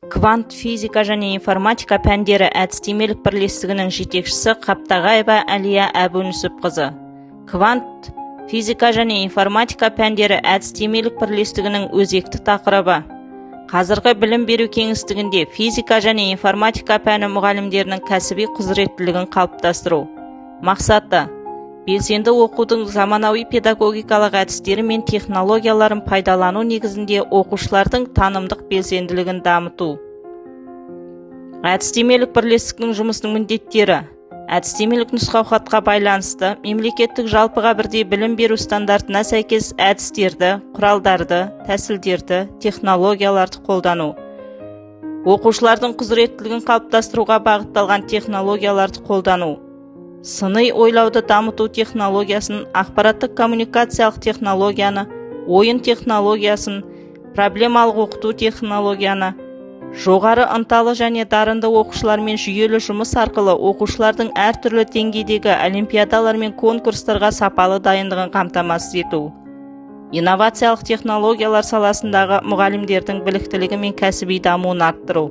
Квант физика және информатика пәндері әдістемелік бірлестігінің жетекшісі Қаптағаева Әлия Әбунүсіпқызы. Квант физика және информатика пәндері әдістемелік бірлестігінің өзекті тақырыбы. Қазіргі білім беру кеңістігінде физика және информатика пәні мұғалімдерінің кәсіби құзыреттілігін қалыптастыру. Мақсаты: белсенді оқудың заманауи педагогикалық әдістері мен технологияларын пайдалану негізінде оқушылардың танымдық белсенділігін дамыту. Әдістемелік бірлестіктің жұмысының міндеттері: әдістемелік нұсқауқатқа байланысты мемлекеттік жалпыға бірдей білім беру стандартына сәйкес әдістерді, құралдарды, тәсілдерді, технологияларды қолдану. Оқушылардың құзыреттілігін қалыптастыруға бағытталған технологияларды қолдану. Сыни ойлауды дамыту технологиясын, ақпараттық коммуникациялық технологияны, ойын технологиясын, проблемалық оқыту технологияны. Жоғары ынталы және дарынды оқушылармен жүйелі жұмыс арқылы оқушылардың әртүрлі деңгейдегі олимпиадалар мен конкурстарға сапалы дайындығын қамтамасыз ету. Инновациялық технологиялар саласындағы мұғалімдердің біліктілігі мен кәсіби дамуын арттыру.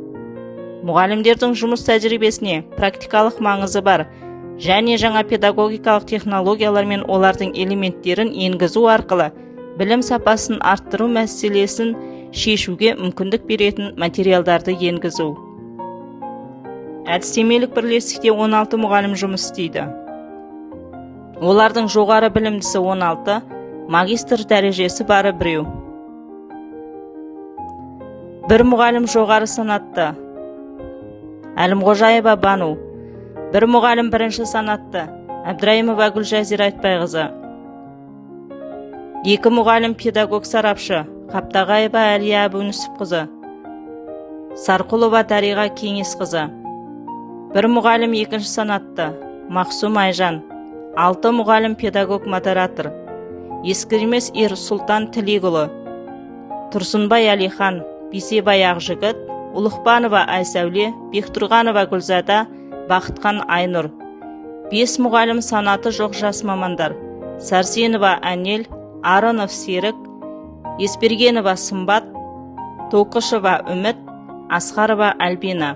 Мұғалімдердің жұмыс тәжірибесіне практикалық маңызы бар және жаңа педагогикалық технологиялар мен олардың элементтерін енгізу арқылы білім сапасын арттыру мәселесін шешуге мүмкіндік беретін материалдарды енгізу. Әдістемелік бірлестікте 16 мұғалім жұмыс істейді. Олардың жоғары білімдісі 16, магистр дәрежесі бары 1. Бір мұғалім жоғары санатты: Әлімғожаева Бану. Бір мұғалім бірінші санатты: Әбдірайымова Гүлжазира Айтбайқызы. 2 мұғалім педагог сарапшы: Қаптағаева Әлия Әбунүсіпқызы, Сарқұлова Дариға Кеңесқызы. 1 мұғалім екінші санатты: Мақсум Айжан. 6 мұғалім педагог модератор: Ескірмес Ерсұлтан Тілегұлы, Тұрсынбай Әлихан, Бейсебай Ақжігіт, Ұлықпанова Айсәуле, Бектұрғанова Гүлзада, Бақытқан Айнұр. 5 мұғалім санаты жоқ жас мамандар: Сәрсенова Әнел, Арынов Серік, Еспергенова Сымбат, Тоқышева Үміт, Асқарова Альбина.